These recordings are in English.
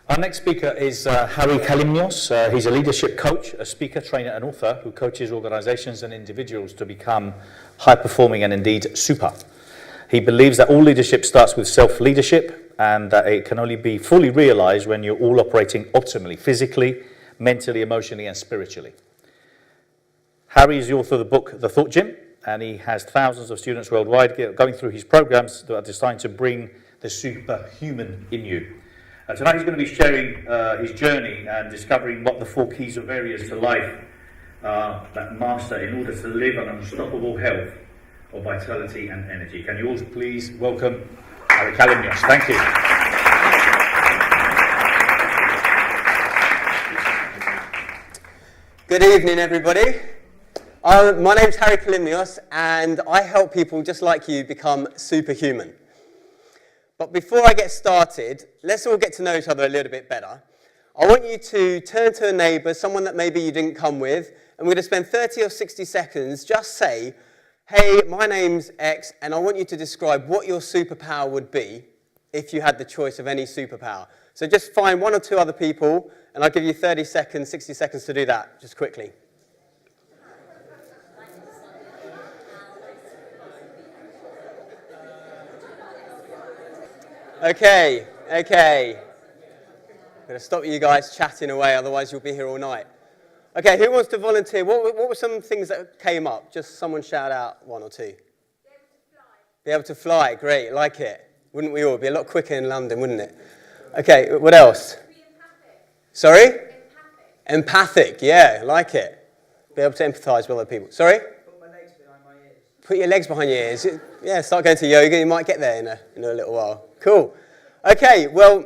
Our next speaker is Harry Kalymnios. He's a leadership coach, a speaker, trainer and author who coaches organizations and individuals to become high-performing and indeed super. He believes that all leadership starts with self-leadership and that it can only be fully realized when you're all operating optimally, physically, mentally, emotionally and spiritually. Harry is the author of the book, The Thought Gym, and he has thousands of students worldwide going through his programs that are designed to bring the superhuman in you. Tonight he's going to be sharing his journey and discovering what the 4 keys or areas to life that master in order to live an unstoppable health of vitality and energy. Can you all please welcome Harry Kalymnios? Thank you. Good evening, everybody. My name's Harry Kalymnios, and I help people just like you become superhuman. But before I get started, let's all get to know each other a little bit better. I want you to turn to a neighbour, someone that maybe you didn't come with, and we're going to spend 30 or 60 seconds, just say, hey, my name's X, and I want you to describe what your superpower would be if you had the choice of any superpower. So just find 1 or 2 other people, and I'll give you 30 seconds, 60 seconds to do that, just quickly. Okay. I'm going to stop you guys chatting away, otherwise you'll be here all night. Okay, who wants to volunteer? What were some things that came up? Just someone shout out 1 or 2. Be able to fly. Be able to fly, great, like it. Wouldn't we all? It'd be a lot quicker in London, wouldn't it? Okay, what else? Be empathic. Sorry? Empathic, yeah, like it. Be able to empathise with other people. Sorry? Put my legs behind my ears. Put your legs behind your ears. Yeah, start going to yoga. You might get there in a little while. Cool. Okay, well,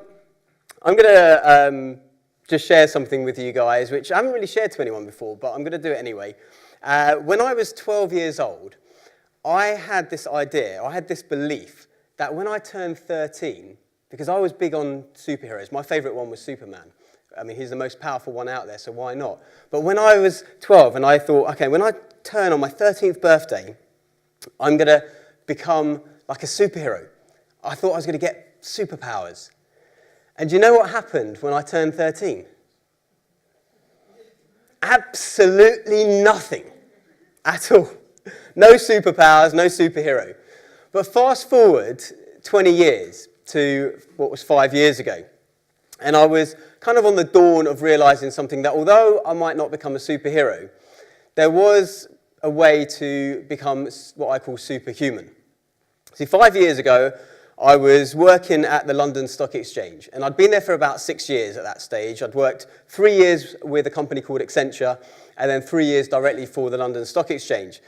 I'm going to just share something with you guys, which I haven't really shared to anyone before, but I'm going to do it anyway. When I was 12 years old, I had this idea, I had this belief that when I turned 13, because I was big on superheroes, my favourite one was Superman. I mean, he's the most powerful one out there, so why not? But when I was 12 and I thought, okay, when I turn on my 13th birthday, I'm going to become like a superhero. I thought I was going to get superpowers. And do you know what happened when I turned 13? Absolutely nothing at all. No superpowers, no superhero. But fast forward 20 years to what was 5 years ago. And I was kind of on the dawn of realizing something, that although I might not become a superhero, there was a way to become what I call superhuman. See, 5 years ago, I was working at the London Stock Exchange, and I'd been there for about 6 years at that stage. I'd worked 3 years with a company called Accenture, and then 3 years directly for the London Stock Exchange.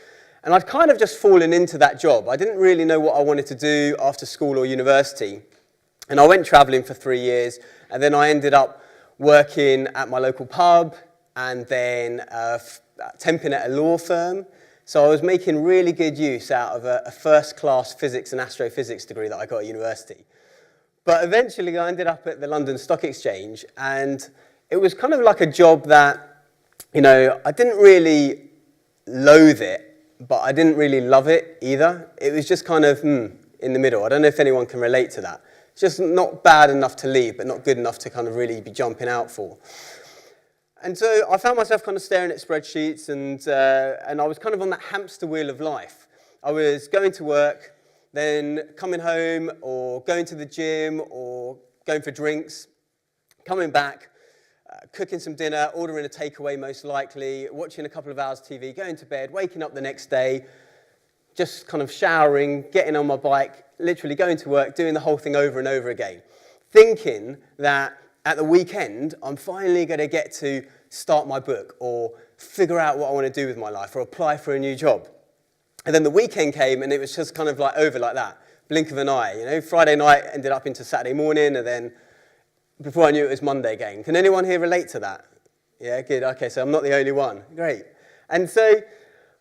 And I'd kind of just fallen into that job. I didn't really know what I wanted to do after school or university. And I went travelling for 3 years, and then I ended up working at my local pub, and then temping at a law firm. So I was making really good use out of a first-class physics and astrophysics degree that I got at university. But eventually I ended up at the London Stock Exchange, and it was kind of like a job that, you know, I didn't really loathe it, but I didn't really love it either. It was just kind of in the middle. I don't know if anyone can relate to that. It's just not bad enough to leave, but not good enough to kind of really be jumping out for. And so I found myself kind of staring at spreadsheets, and I was kind of on that hamster wheel of life. I was going to work, then coming home, or going to the gym, or going for drinks, coming back, cooking some dinner, ordering a takeaway most likely, watching a couple of hours TV, going to bed, waking up the next day, just kind of showering, getting on my bike, literally going to work, doing the whole thing over and over again, thinking that at the weekend, I'm finally going to get to start my book or figure out what I want to do with my life or apply for a new job. And then the weekend came and it was just kind of like over like that, blink of an eye. You know, Friday night ended up into Saturday morning, and then before I knew it was Monday again. Can anyone here relate to that? Yeah, good. Okay, so I'm not the only one. Great. And so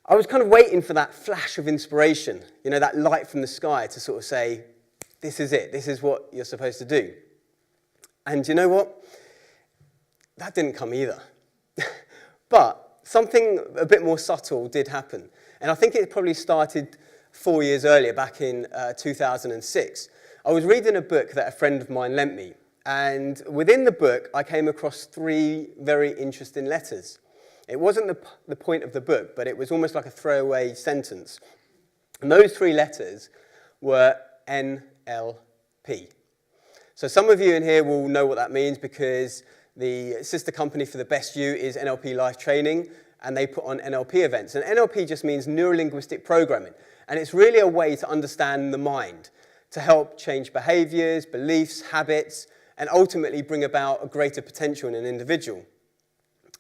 I was kind of waiting for that flash of inspiration, you know, that light from the sky to sort of say, this is it. This is what you're supposed to do. And you know what? That didn't come either. But something a bit more subtle did happen. And I think it probably started 4 years earlier, back in 2006. I was reading a book that a friend of mine lent me. And within the book, I came across 3 very interesting letters. It wasn't the point of the book, but it was almost like a throwaway sentence. And those 3 letters were NLP. So some of you in here will know what that means because the sister company for the Best You is NLP Life Training, and they put on NLP events. And NLP just means neuro-linguistic programming. And it's really a way to understand the mind, to help change behaviors, beliefs, habits, and ultimately bring about a greater potential in an individual.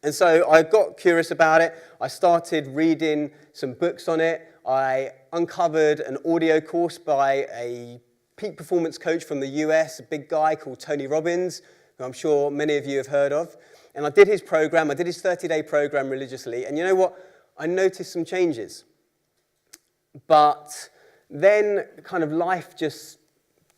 And so I got curious about it. I started reading some books on it. I uncovered an audio course by a peak performance coach from the US, a big guy called Tony Robbins, who I'm sure many of you have heard of. And I did his program. I did his 30-day program religiously. And you know what? I noticed some changes. But then kind of life just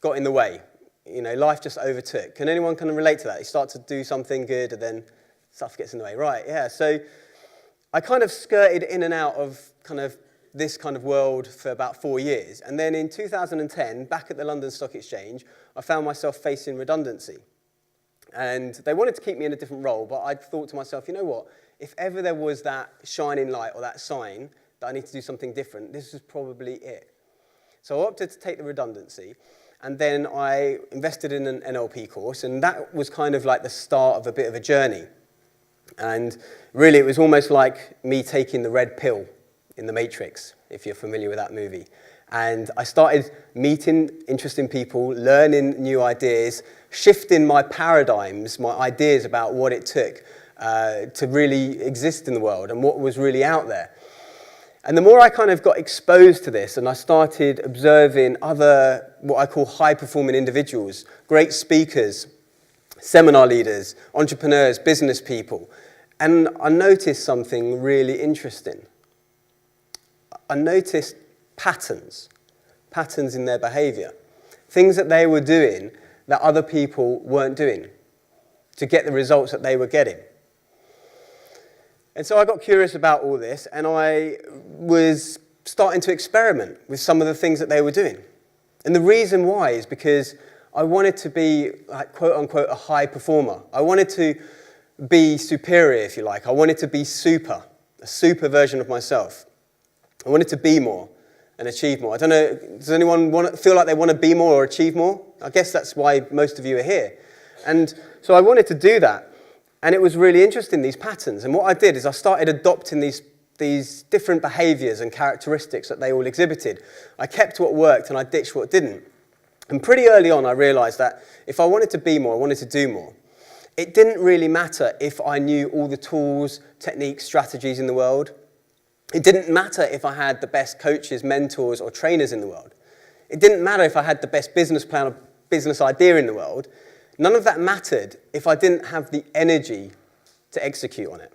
got in the way. You know, life just overtook. Can anyone kind of relate to that? You start to do something good and then stuff gets in the way. Right, yeah. So I kind of skirted in and out of kind of this kind of world for about 4 years. And then in 2010, back at the London Stock Exchange, I found myself facing redundancy. And they wanted to keep me in a different role, but I thought to myself, you know what? If ever there was that shining light or that sign that I need to do something different, this is probably it. So I opted to take the redundancy. And then I invested in an NLP course, and that was kind of like the start of a bit of a journey. And really, it was almost like me taking the red pill in The Matrix, if you're familiar with that movie. And I started meeting interesting people, learning new ideas, shifting my paradigms, my ideas about what it took to really exist in the world and what was really out there. And the more I kind of got exposed to this and I started observing other, what I call high-performing individuals, great speakers, seminar leaders, entrepreneurs, business people, and I noticed something really interesting. I noticed patterns in their behavior, things that they were doing that other people weren't doing to get the results that they were getting. And so I got curious about all this, and I was starting to experiment with some of the things that they were doing. And the reason why is because I wanted to be, like, quote unquote, a high performer. I wanted to be superior, if you like. I wanted to be super, a super version of myself. I wanted to be more and achieve more. I don't know, does anyone feel like they want to be more or achieve more? I guess that's why most of you are here. And so I wanted to do that. And it was really interesting, these patterns. And what I did is I started adopting these different behaviors and characteristics that they all exhibited. I kept what worked and I ditched what didn't. And pretty early on, I realized that if I wanted to be more, I wanted to do more. It didn't really matter if I knew all the tools, techniques, strategies in the world. It didn't matter if I had the best coaches, mentors, or trainers in the world. It didn't matter if I had the best business plan or business idea in the world. None of that mattered if I didn't have the energy to execute on it.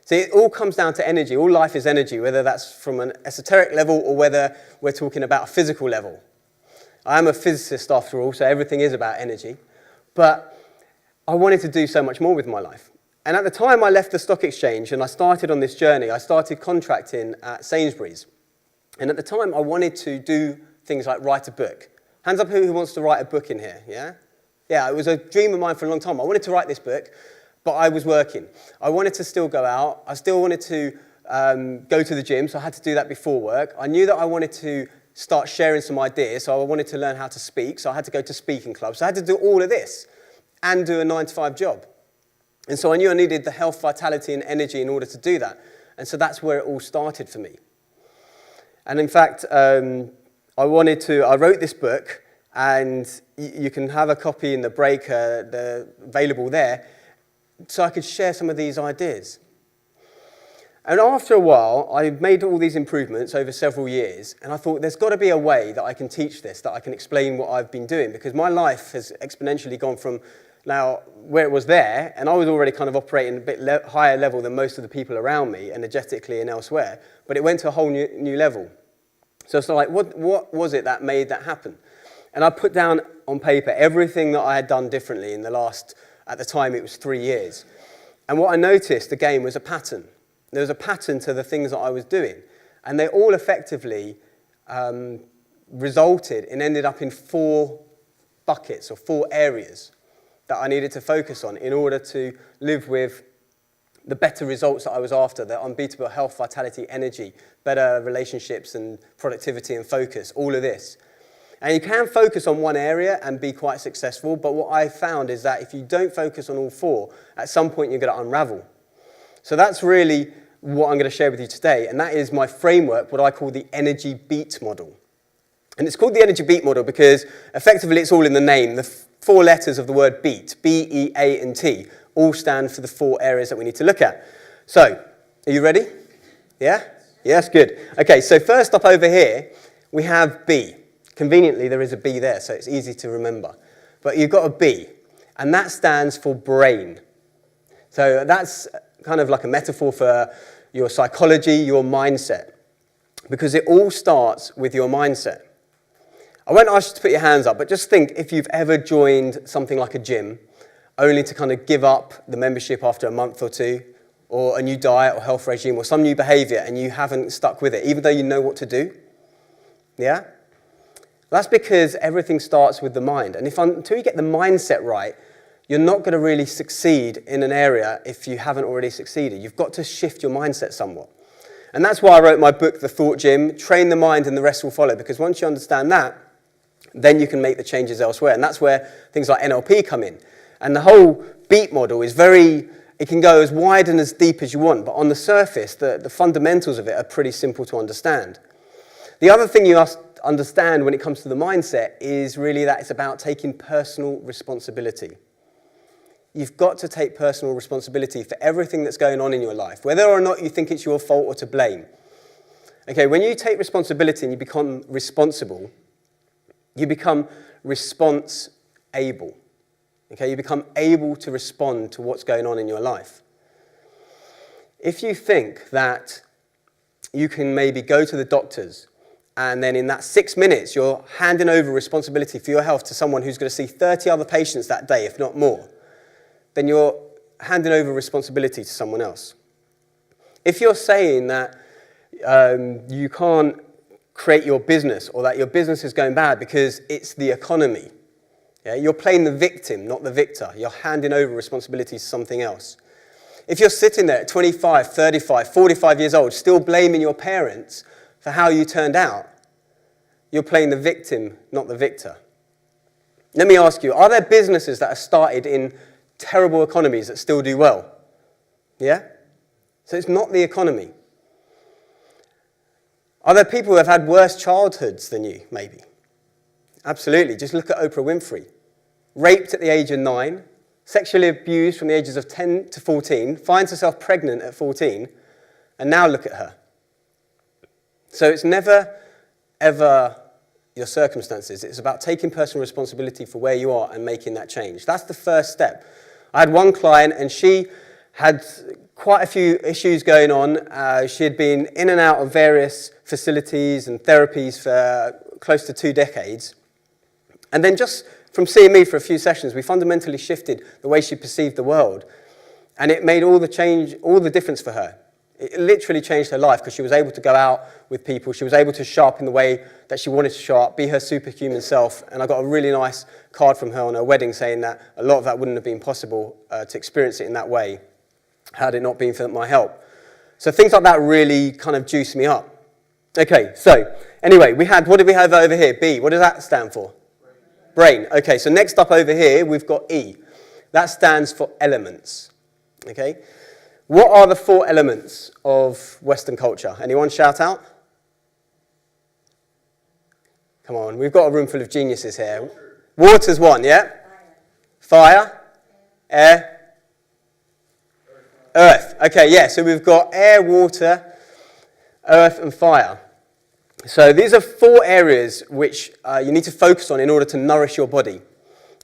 See, it all comes down to energy. All life is energy, whether that's from an esoteric level or whether we're talking about a physical level. I am a physicist after all, so everything is about energy. But I wanted to do so much more with my life. And at the time I left the stock exchange and I started on this journey, I started contracting at Sainsbury's. And at the time I wanted to do things like write a book. Hands up who wants to write a book in here, yeah? Yeah, it was a dream of mine for a long time. I wanted to write this book, but I was working. I wanted to still go out. I still wanted to go to the gym, so I had to do that before work. I knew that I wanted to start sharing some ideas, so I wanted to learn how to speak, so I had to go to speaking clubs. So I had to do all of this and do a 9-to-5 job. And so I knew I needed the health, vitality, and energy in order to do that. And so that's where it all started for me. And in fact, I wrote this book, and you can have a copy in the break, available there, so I could share some of these ideas. And after a while, I made all these improvements over several years, and I thought there's got to be a way that I can teach this, that I can explain what I've been doing, because my life has exponentially gone from now where it was there, and I was already kind of operating a bit higher level than most of the people around me, energetically and elsewhere, but it went to a whole new level. So it's like, what was it that made that happen? And I put down on paper everything that I had done differently in the last, at the time it was 3 years. And what I noticed, again, was a pattern. There was a pattern to the things that I was doing. And they all effectively resulted and ended up in 4 buckets or 4 areas. that I needed to focus on in order to live with the better results that I was after, the unbeatable health, vitality, energy, better relationships and productivity and focus, all of this. And you can focus on one area and be quite successful, but what I found is that if you don't focus on all four, at some point you're going to unravel. So that's really what I'm going to share with you today, and that is my framework, what I call the energy beat model. And it's called the energy beat model because effectively it's all in the name. The four letters of the word beat, B, E, A, and T, all stand for the four areas that we need to look at. So, are you ready? Yeah? Yes, good. Okay, so first up over here, we have B. Conveniently, there is a B there, so it's easy to remember. But you've got a B, and that stands for brain. So that's kind of like a metaphor for your psychology, your mindset, because it all starts with your mindset. I won't ask you to put your hands up, but just think if you've ever joined something like a gym, only to kind of give up the membership after a month or two, or a new diet or health regime, or some new behavior, and you haven't stuck with it, even though you know what to do. Yeah? That's because everything starts with the mind. And until you get the mindset right, you're not going to really succeed in an area if you haven't already succeeded. You've got to shift your mindset somewhat. And that's why I wrote my book, The Thought Gym, Train the Mind and the Rest Will Follow, because once you understand that, then you can make the changes elsewhere. And that's where things like NLP come in. And the whole beat model is it can go as wide and as deep as you want, but on the surface, the fundamentals of it are pretty simple to understand. The other thing you must understand when it comes to the mindset is really that it's about taking personal responsibility. You've got to take personal responsibility for everything that's going on in your life, whether or not you think it's your fault or to blame. Okay, when you take responsibility and you become responsible, you become response-able. Okay, you become able to respond to what's going on in your life. If you think that you can maybe go to the doctors and then in that 6 minutes you're handing over responsibility for your health to someone who's going to see 30 other patients that day, if not more, then you're handing over responsibility to someone else. If you're saying that you can't create your business or that your business is going bad because it's the economy, yeah, you're playing the victim, not the victor. You're handing over responsibility to something else. If you're sitting there at 25, 35, 45 years old, still blaming your parents for how you turned out, you're playing the victim, not the victor. Let me ask you, are there businesses that are started in terrible economies that still do well? Yeah? So it's not the economy. Are there people who have had worse childhoods than you, maybe? Absolutely. Just look at Oprah Winfrey. Raped at the age of 9, sexually abused from the ages of 10 to 14, finds herself pregnant at 14, and now look at her. So it's never, ever your circumstances. It's about taking personal responsibility for where you are and making that change. That's the first step. I had one client, and she had quite a few issues going on. She had been in and out of various facilities and therapies for close to 2 decades. And then just from seeing me for a few sessions, we fundamentally shifted the way she perceived the world. And it made all the difference for her. It literally changed her life because she was able to go out with people. She was able to show up in the way that she wanted to show up, be her superhuman self. And I got a really nice card from her on her wedding saying that a lot of that wouldn't have been possible to experience it in that way had it not been for my help. So things like that really kind of juiced me up. Okay, so anyway, what did we have over here? B, what does that stand for? Brain. Okay, so next up over here, we've got E. That stands for elements. Okay? What are the 4 elements of Western culture? Anyone shout out? Come on, we've got a room full of geniuses here. Water's one, yeah? Fire? Air? Earth. Okay, yeah, so we've got air, water, earth, and fire. So these are 4 areas which you need to focus on in order to nourish your body.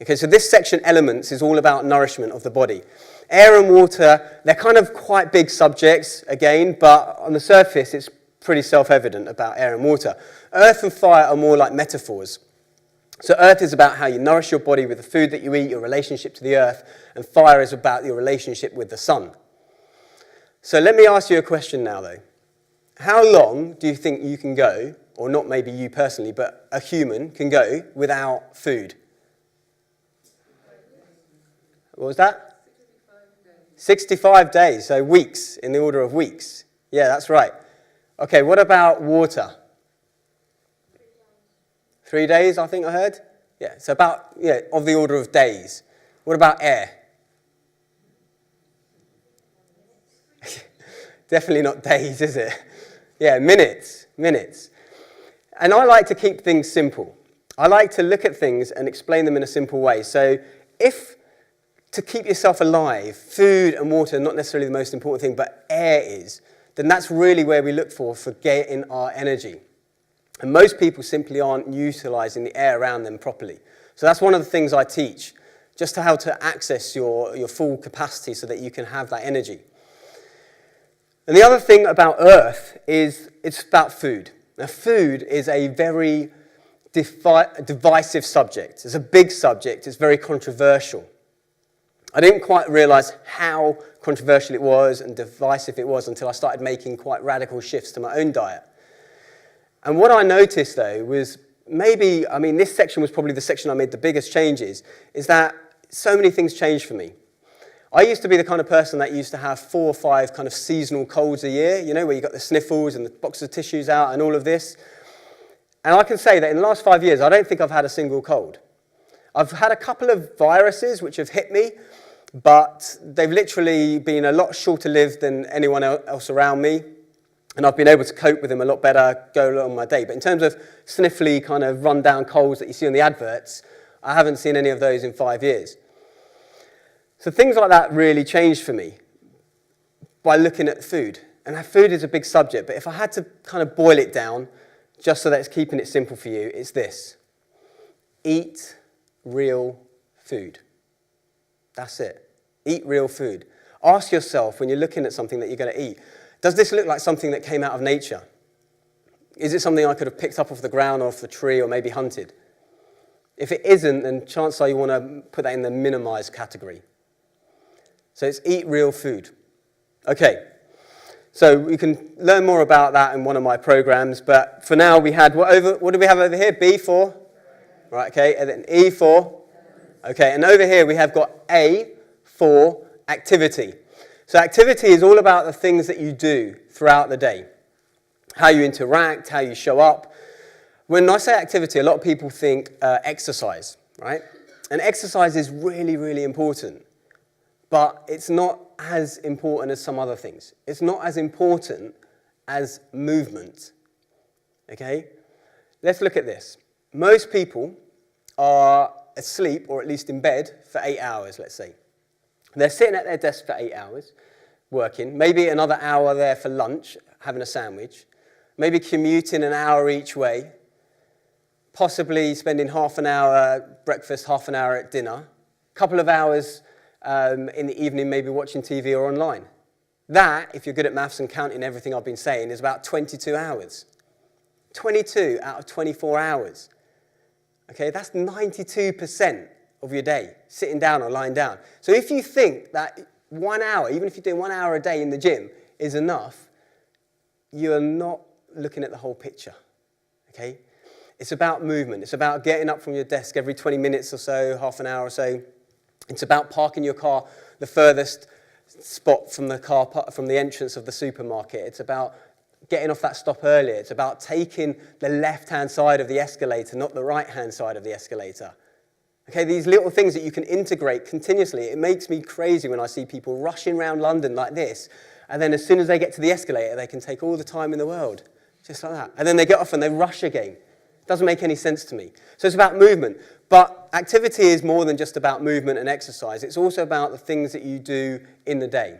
Okay, so this section, elements, is all about nourishment of the body. Air and water, they're kind of quite big subjects, again, but on the surface it's pretty self-evident about air and water. Earth and fire are more like metaphors. So earth is about how you nourish your body with the food that you eat, your relationship to the earth, and fire is about your relationship with the sun. So let me ask you a question now, though. How long do you think you can go, or not maybe you personally, but a human can go without food? What was that? 65 days, so weeks, in the order of weeks. Yeah, that's right. Okay, what about water? 3 days, I think I heard. Yeah, so about, of the order of days. What about air? Definitely not days, is it? Yeah, minutes. And I like to keep things simple. I like to look at things and explain them in a simple way. So if to keep yourself alive, food and water are not necessarily the most important thing, but air is, then that's really where we look for getting our energy. And most people simply aren't utilizing the air around them properly. So that's one of the things I teach, just how to access your full capacity so that you can have that energy. And the other thing about Earth is it's about food. Now, food is a very divisive subject. It's a big subject. It's very controversial. I didn't quite realize how controversial it was and divisive it was until I started making quite radical shifts to my own diet. And what I noticed, though, was this section was probably the section I made the biggest changes, is that so many things changed for me. I used to be the kind of person that used to have 4 or 5 kind of seasonal colds a year, where you got the sniffles and the box of tissues out and all of this. And I can say that in the last 5 years, I don't think I've had a single cold. I've had a couple of viruses which have hit me, but they've literally been a lot shorter lived than anyone else around me. And I've been able to cope with them a lot better, go along my day. But in terms of sniffly kind of run-down colds that you see on the adverts, I haven't seen any of those in 5 years. So things like that really changed for me by looking at food. And food is a big subject, but if I had to kind of boil it down, just so that it's keeping it simple for you, it's this. Eat real food. That's it. Eat real food. Ask yourself, when you're looking at something that you're going to eat, does this look like something that came out of nature? Is it something I could have picked up off the ground or off the tree or maybe hunted? If it isn't, then chances are you want to put that in the minimized category. So it's eat real food. Okay, so we can learn more about that in one of my programs, but for now we had, what do we have over here? B for? Right, okay, and then E for? Okay, and over here we have got A for activity. So activity is all about the things that you do throughout the day. How you interact, how you show up. When I say activity, a lot of people think exercise, right? And exercise is really, really important. But it's not as important as some other things. It's not as important as movement. Okay? Let's look at this. Most people are asleep, or at least in bed, for 8 hours, let's say. They're sitting at their desk for 8 hours, working, maybe another hour there for lunch, having a sandwich, maybe commuting an hour each way, possibly spending half an hour at breakfast, half an hour at dinner, a couple of hours in the evening maybe watching TV or online. That, if you're good at maths and counting everything I've been saying, is about 22 hours. 22 out of 24 hours. Okay, that's 92% of your day, sitting down or lying down. So if you think that 1 hour, even if you're doing 1 hour a day in the gym, is enough, you're not looking at the whole picture. Okay? It's about movement. It's about getting up from your desk every 20 minutes or so, half an hour or so. It's about parking your car the furthest spot from the entrance of the supermarket. It's about getting off that stop earlier. It's about taking the left-hand side of the escalator, not the right-hand side of the escalator. Okay, these little things that you can integrate continuously. It makes me crazy when I see people rushing around London like this, and then as soon as they get to the escalator, they can take all the time in the world, just like that. And then they get off and they rush again. It doesn't make any sense to me. So it's about movement. But activity is more than just about movement and exercise. It's also about the things that you do in the day.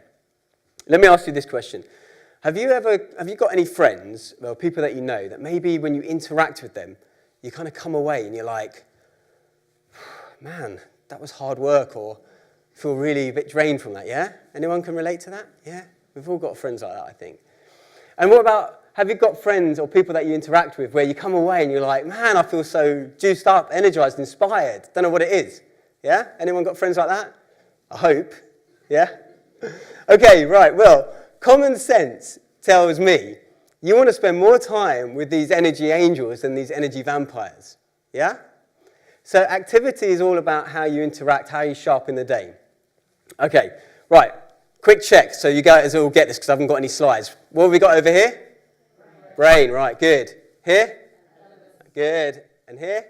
Let me ask you this question. Have you got any friends, or people that you know, that maybe when you interact with them, you kind of come away and you're like, man, that was hard work, or feel really a bit drained from that, yeah? Anyone can relate to that? Yeah? We've all got friends like that, I think. And what about, have you got friends or people that you interact with where you come away and you're like, man, I feel so juiced up, energized, inspired. Don't know what it is. Yeah? Anyone got friends like that? I hope. Yeah? Okay, right, well, common sense tells me you want to spend more time with these energy angels than these energy vampires. Yeah? So activity is all about how you interact, how you show up in the day. Okay, right. Quick check, so you guys all get this because I haven't got any slides. What have we got over here? Brain, right, good. Here? Good. And here?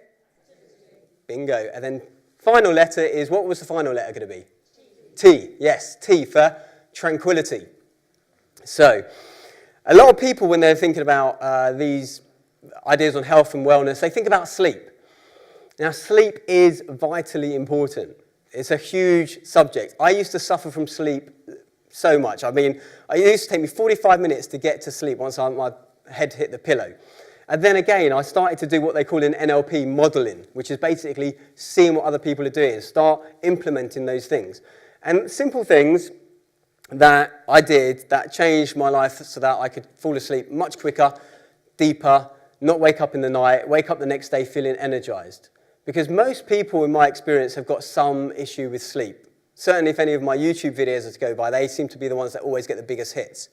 Bingo. And then final letter is, what was the final letter going to be? T. Yes, T for tranquility. So, a lot of people, when they're thinking about these ideas on health and wellness, they think about sleep. Now, sleep is vitally important. It's a huge subject. I used to suffer from sleep so much. I mean, it used to take me 45 minutes to get to sleep once my head hit the pillow. And then again, I started to do what they call an NLP modeling, which is basically seeing what other people are doing and start implementing those things. And simple things that I did that changed my life so that I could fall asleep much quicker, deeper, not wake up in the night, wake up the next day feeling energized. Because most people, in my experience, have got some issue with sleep. Certainly, if any of my YouTube videos are to go by, they seem to be the ones that always get the biggest hits.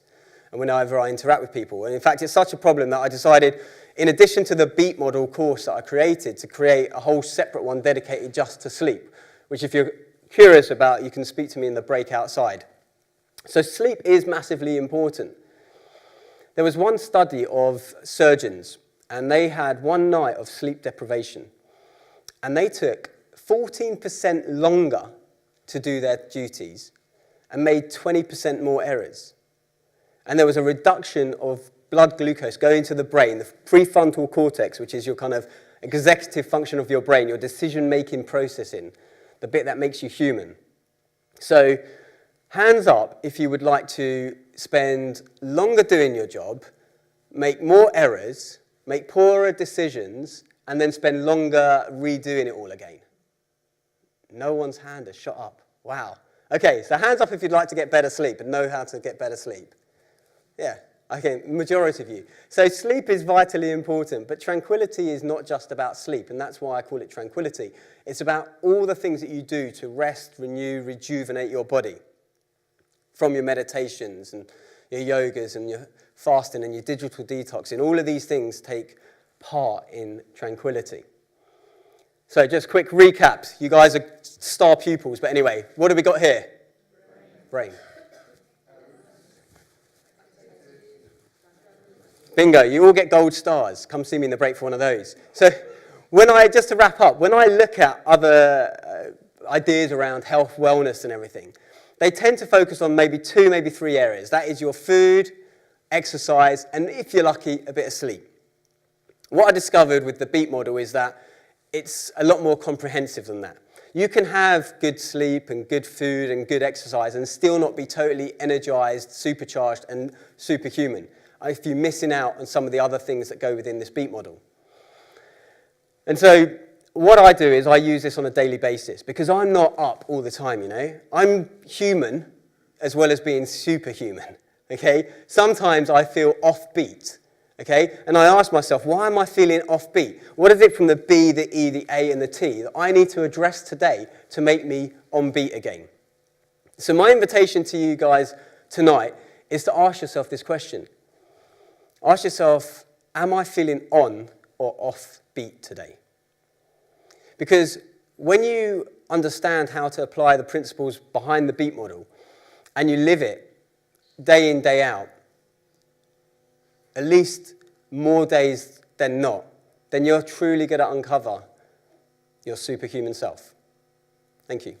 And whenever I interact with people. And in fact, it's such a problem that I decided, in addition to the Beat Model course that I created, to create a whole separate one dedicated just to sleep, which if you're curious about, you can speak to me in the break outside. So sleep is massively important. There was one study of surgeons, and they had one night of sleep deprivation. And they took 14% longer to do their duties and made 20% more errors. And there was a reduction of blood glucose going to the brain, the prefrontal cortex, which is your kind of executive function of your brain, your decision-making processing, the bit that makes you human. So, hands up if you would like to spend longer doing your job, make more errors, make poorer decisions, and then spend longer redoing it all again. No one's hand has shot up. Wow. Okay, so hands up if you'd like to get better sleep and know how to get better sleep. Yeah, okay, majority of you. So sleep is vitally important, but tranquility is not just about sleep, and that's why I call it tranquility. It's about all the things that you do to rest, renew, rejuvenate your body. From your meditations and your yogas and your fasting and your digital detoxing, all of these things take part in tranquility. So just quick recaps. You guys are star pupils, but anyway, what have we got here? Brain. Bingo, you all get gold stars. Come see me in the break for one of those. So just to wrap up, when I look at other ideas around health, wellness and everything, they tend to focus on maybe 2, maybe 3 areas. That is your food, exercise, and if you're lucky, a bit of sleep. What I discovered with the Beat model is that it's a lot more comprehensive than that. You can have good sleep and good food and good exercise and still not be totally energized, supercharged, and superhuman if you're missing out on some of the other things that go within this Beat model. And so what I do is I use this on a daily basis because I'm not up all the time, you know. I'm human as well as being superhuman, okay? Sometimes I feel offbeat, okay? And I ask myself, why am I feeling offbeat? What is it from the B, the E, the A, and the T that I need to address today to make me on beat again? So my invitation to you guys tonight is to ask yourself this question. Ask yourself, am I feeling on or off beat today? Because when you understand how to apply the principles behind the Beat model and you live it day in, day out, at least more days than not, then you're truly going to uncover your superhuman self. Thank you.